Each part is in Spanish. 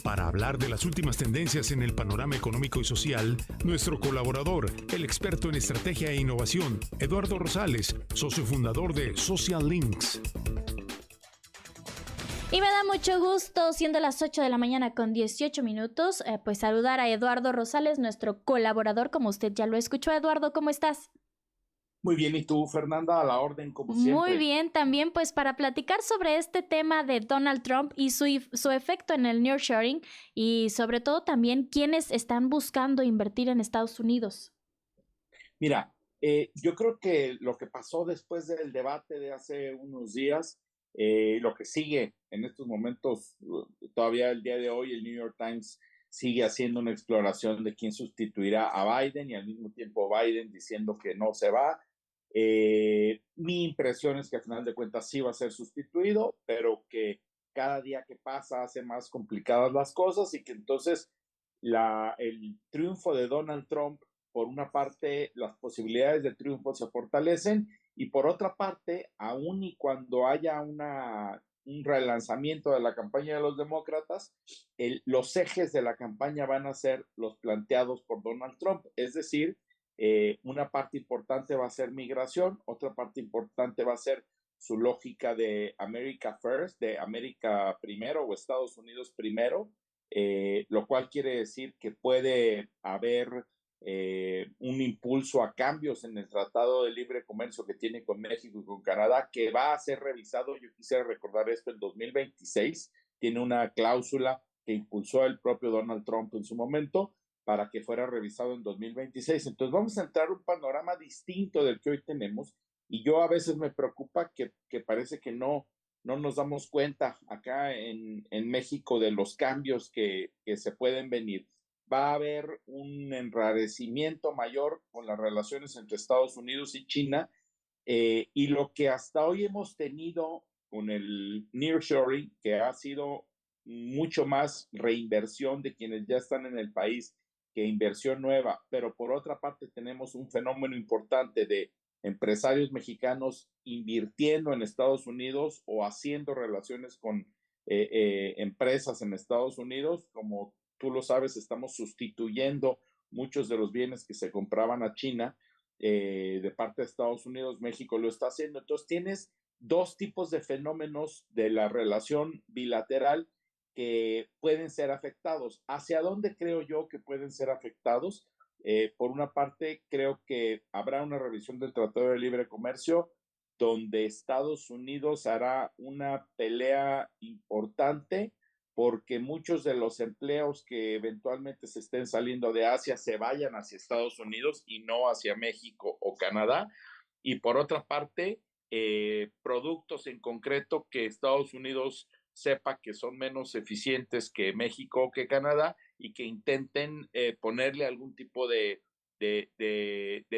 Para hablar de las últimas tendencias en el panorama económico y social, nuestro colaborador, el experto en estrategia e innovación, Eduardo Rosales, socio fundador de Social Links. Y me da mucho gusto, siendo las 8 de la mañana con 18 minutos, pues saludar a Eduardo Rosales, nuestro colaborador, como usted ya lo escuchó. Eduardo, ¿cómo estás? Muy bien, ¿y tú, Fernanda? A la orden, como Muy siempre. bien, también pues para platicar sobre este tema de Donald Trump y su efecto en el nearshoring y sobre todo también quienes están buscando invertir en Estados Unidos. Mira, yo creo que lo que pasó después del debate de hace unos días, lo que sigue en estos momentos, todavía el día de hoy, el New York Times sigue haciendo una exploración de quién sustituirá a Biden y al mismo tiempo Biden diciendo que no se va. Mi impresión es que al final de cuentas sí va a ser sustituido, pero que cada día que pasa hace más complicadas las cosas y que entonces el triunfo de Donald Trump, por una parte, las posibilidades de triunfo se fortalecen y por otra parte, aun y cuando haya un relanzamiento de la campaña de los demócratas, los ejes de la campaña van a ser los planteados por Donald Trump, es decir, una parte importante va a ser migración, otra parte importante va a ser su lógica de America First, de América primero o Estados Unidos primero, lo cual quiere decir que puede haber un impulso a cambios en el Tratado de Libre Comercio que tiene con México y con Canadá, que va a ser revisado, yo quisiera recordar esto, en 2026, tiene una cláusula que impulsó el propio Donald Trump en su momento, para que fuera revisado en 2026. Entonces vamos a entrar a un panorama distinto del que hoy tenemos y yo a veces me preocupa que parece que no nos damos cuenta acá en México de los cambios que se pueden venir. Va a haber un enrarecimiento mayor con las relaciones entre Estados Unidos y China y lo que hasta hoy hemos tenido con el nearshoring, que ha sido mucho más reinversión de quienes ya están en el país que inversión nueva, pero por otra parte tenemos un fenómeno importante de empresarios mexicanos invirtiendo en Estados Unidos o haciendo relaciones con empresas en Estados Unidos. Como tú lo sabes, estamos sustituyendo muchos de los bienes que se compraban a China de parte de Estados Unidos. México lo está haciendo. Entonces tienes dos tipos de fenómenos de la relación bilateral que pueden ser afectados. ¿Hacia dónde creo yo que pueden ser afectados? Por una parte, creo que habrá una revisión del Tratado de Libre Comercio donde Estados Unidos hará una pelea importante porque muchos de los empleos que eventualmente se estén saliendo de Asia se vayan hacia Estados Unidos y no hacia México o Canadá. Y por otra parte, productos en concreto que Estados Unidos sepa que son menos eficientes que México o que Canadá y que intenten ponerle algún tipo de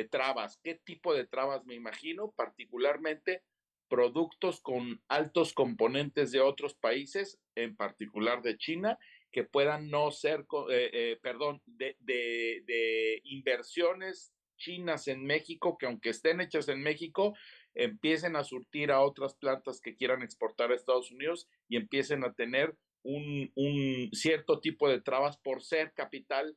trabas. ¿Qué tipo de trabas me imagino? Particularmente productos con altos componentes de otros países, en particular de China, que puedan no ser, de inversiones chinas en México, que aunque estén hechas en México, empiecen a surtir a otras plantas que quieran exportar a Estados Unidos y empiecen a tener un cierto tipo de trabas por ser capital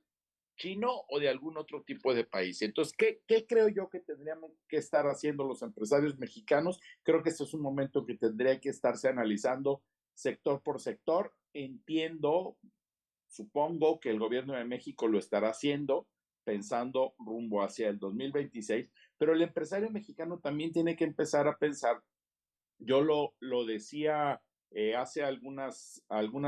chino o de algún otro tipo de país. Entonces, ¿qué creo yo que tendríamos que estar haciendo los empresarios mexicanos? Creo que este es un momento que tendría que estarse analizando sector por sector. Entiendo, supongo que el gobierno de México lo estará haciendo pensando rumbo hacia el 2026, pero el empresario mexicano también tiene que empezar a pensar. Yo lo decía hace algunas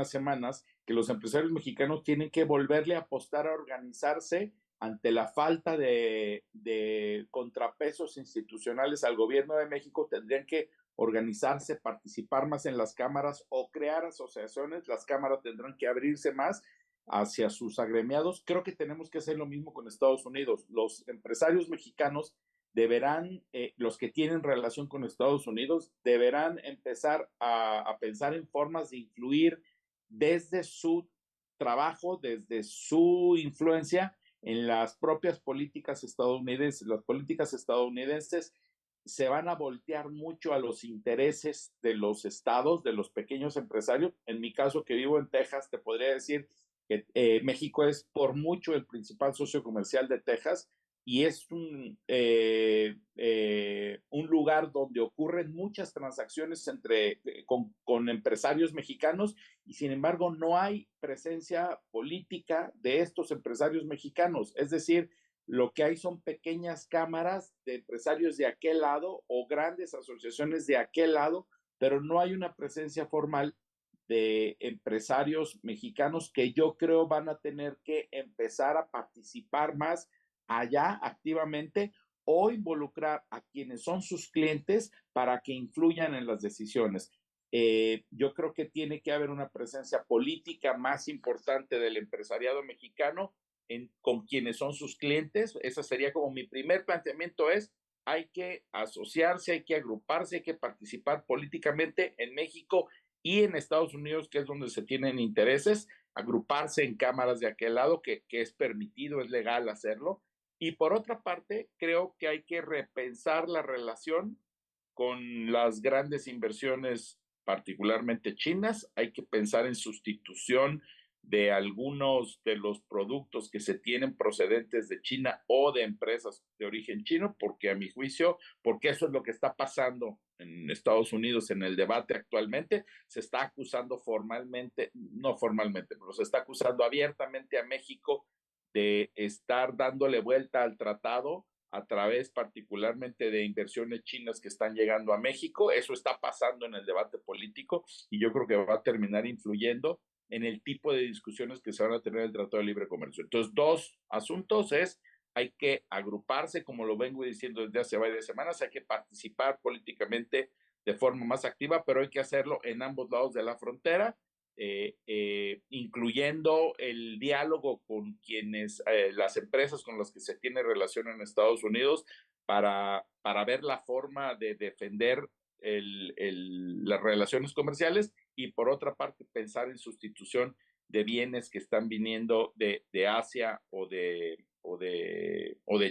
semanas, que los empresarios mexicanos tienen que volverle a apostar a organizarse ante la falta de contrapesos institucionales al gobierno de México. Tendrían que organizarse, participar más en las cámaras o crear asociaciones. Las cámaras tendrán que abrirse más hacia sus agremiados. Creo que tenemos que hacer lo mismo con Estados Unidos. Los empresarios mexicanos deberán, los que tienen relación con Estados Unidos, deberán empezar a pensar en formas de influir desde su trabajo, desde su influencia en las propias políticas estadounidenses. Las políticas estadounidenses se van a voltear mucho a los intereses de los estados, de los pequeños empresarios. En mi caso, que vivo en Texas, te podría decir que México es por mucho el principal socio comercial de Texas y es un lugar donde ocurren muchas transacciones con empresarios mexicanos y sin embargo no hay presencia política de estos empresarios mexicanos. Es decir, lo que hay son pequeñas cámaras de empresarios de aquel lado o grandes asociaciones de aquel lado, pero no hay una presencia formal de empresarios mexicanos que yo creo van a tener que empezar a participar más allá activamente o involucrar a quienes son sus clientes para que influyan en las decisiones. Yo creo que tiene que haber una presencia política más importante del empresariado mexicano con quienes son sus clientes. Ese sería como mi primer planteamiento, es hay que asociarse, hay que agruparse, hay que participar políticamente en México y en Estados Unidos, que es donde se tienen intereses, agruparse en cámaras de aquel lado, que es permitido, es legal hacerlo. Y por otra parte, creo que hay que repensar la relación con las grandes inversiones, particularmente chinas. Hay que pensar en sustitución de algunos de los productos que se tienen procedentes de China o de empresas de origen chino, porque a mi juicio, porque eso es lo que está pasando en Estados Unidos en el debate actualmente, se está acusando formalmente, no formalmente, pero se está acusando abiertamente a México de estar dándole vuelta al tratado a través particularmente de inversiones chinas que están llegando a México. Eso está pasando en el debate político y yo creo que va a terminar influyendo en el tipo de discusiones que se van a tener en el Tratado de Libre Comercio. Entonces, dos asuntos es, hay que agruparse, como lo vengo diciendo desde hace varias semanas, hay que participar políticamente de forma más activa, pero hay que hacerlo en ambos lados de la frontera, incluyendo el diálogo con quienes, las empresas con las que se tiene relación en Estados Unidos, para ver la forma de defender las relaciones comerciales y por otra parte pensar en sustitución de bienes que están viniendo de Asia o de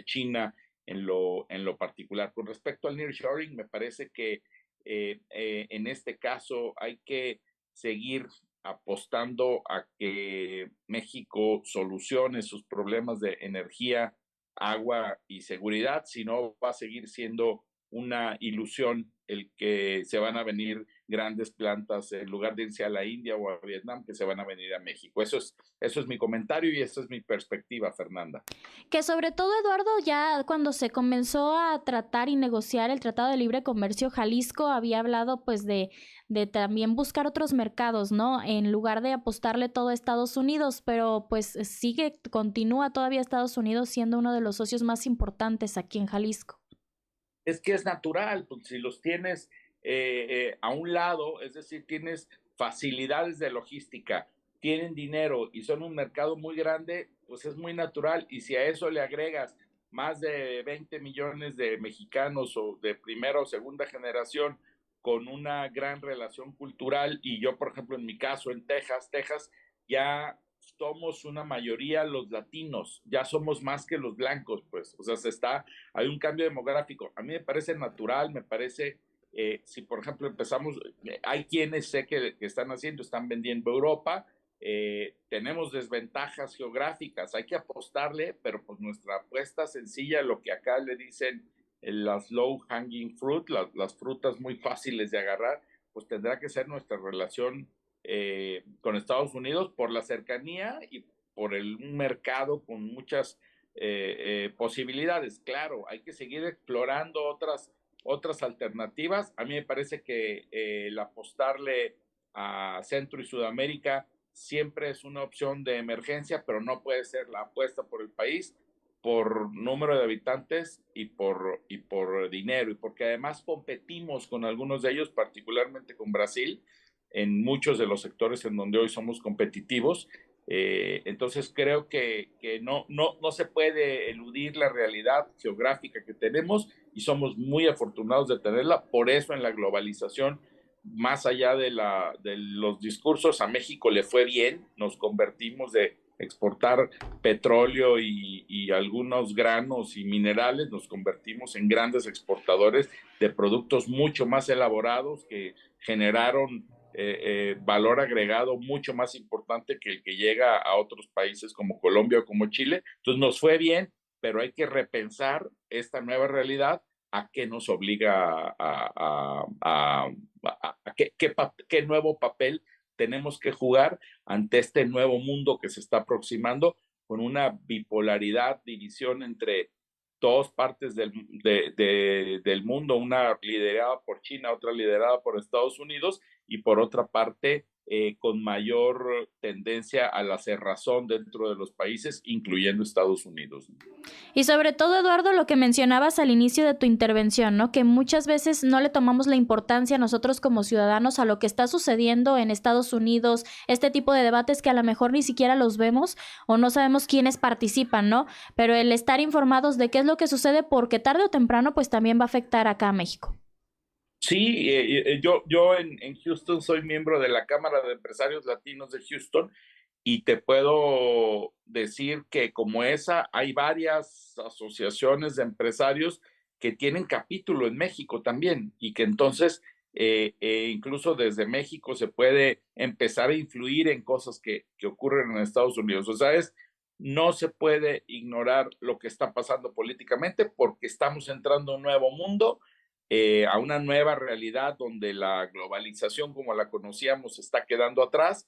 China en lo particular. Con respecto al nearshoring, me parece que en este caso hay que seguir apostando a que México solucione sus problemas de energía, agua y seguridad, si no va a seguir siendo una ilusión el que se van a venir grandes plantas en lugar de irse a la India o a Vietnam, que se van a venir a México. Eso es mi comentario y esa es mi perspectiva, Fernanda. Que sobre todo, Eduardo, ya cuando se comenzó a tratar y negociar el Tratado de Libre Comercio, Jalisco había hablado pues de también buscar otros mercados, ¿no? En lugar de apostarle todo a Estados Unidos, pero pues continúa todavía Estados Unidos siendo uno de los socios más importantes aquí en Jalisco. Es que es natural, pues si los tienes a un lado, es decir, tienes facilidades de logística, tienen dinero y son un mercado muy grande, pues es muy natural. Y si a eso le agregas más de 20 millones de mexicanos o de primera o segunda generación con una gran relación cultural, y yo, por ejemplo, en mi caso, en Texas, ya somos una mayoría los latinos, ya somos más que los blancos, pues, o sea, hay un cambio demográfico. A mí me parece natural, me parece, si por ejemplo empezamos, hay quienes sé que están vendiendo Europa, tenemos desventajas geográficas, hay que apostarle, pero pues nuestra apuesta sencilla, lo que acá le dicen las low hanging fruit, las frutas muy fáciles de agarrar, pues tendrá que ser nuestra relación con Estados Unidos por la cercanía y por un mercado con muchas posibilidades. Claro, hay que seguir explorando otras alternativas. A mí me parece que el apostarle a Centro y Sudamérica siempre es una opción de emergencia, pero no puede ser la apuesta por el país, por número de habitantes y por dinero, y porque además competimos con algunos de ellos, particularmente con Brasil, en muchos de los sectores en donde hoy somos competitivos. Entonces creo que no se puede eludir la realidad geográfica que tenemos y somos muy afortunados de tenerla. Por eso en la globalización, más allá de los discursos, a México le fue bien, nos convertimos de exportar petróleo y algunos granos y minerales, nos convertimos en grandes exportadores de productos mucho más elaborados que generaron valor agregado mucho más importante que el que llega a otros países como Colombia o como Chile. Entonces nos fue bien, pero hay que repensar esta nueva realidad, a qué nos obliga, qué nuevo papel tenemos que jugar ante este nuevo mundo que se está aproximando, con una bipolaridad, división entre dos partes del mundo, una liderada por China, otra liderada por Estados Unidos, y por otra parte, con mayor tendencia a la cerrazón dentro de los países, incluyendo Estados Unidos. Y sobre todo, Eduardo, lo que mencionabas al inicio de tu intervención, ¿no? Que muchas veces no le tomamos la importancia nosotros como ciudadanos a lo que está sucediendo en Estados Unidos, este tipo de debates que a lo mejor ni siquiera los vemos o no sabemos quiénes participan, ¿no? Pero el estar informados de qué es lo que sucede, porque tarde o temprano pues también va a afectar acá a México. Sí, yo en Houston soy miembro de la Cámara de Empresarios Latinos de Houston, y te puedo decir que como esa hay varias asociaciones de empresarios que tienen capítulo en México también, y que entonces incluso desde México se puede empezar a influir en cosas que ocurren en Estados Unidos. O sea, no se puede ignorar lo que está pasando políticamente, porque estamos entrando a un nuevo mundo, a una nueva realidad donde la globalización como la conocíamos está quedando atrás.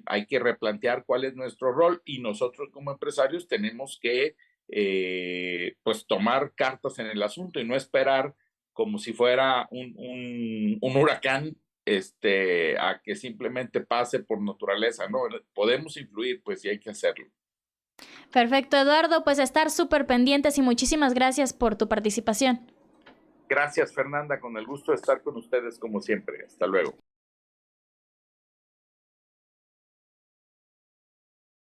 Hay que replantear cuál es nuestro rol, y nosotros como empresarios tenemos que pues tomar cartas en el asunto y no esperar como si fuera un huracán a que simplemente pase por naturaleza, ¿no? Podemos influir, pues, y hay que hacerlo. Perfecto, Eduardo, pues estar súper pendientes y muchísimas gracias por tu participación. Gracias, Fernanda, con el gusto de estar con ustedes como siempre. Hasta luego.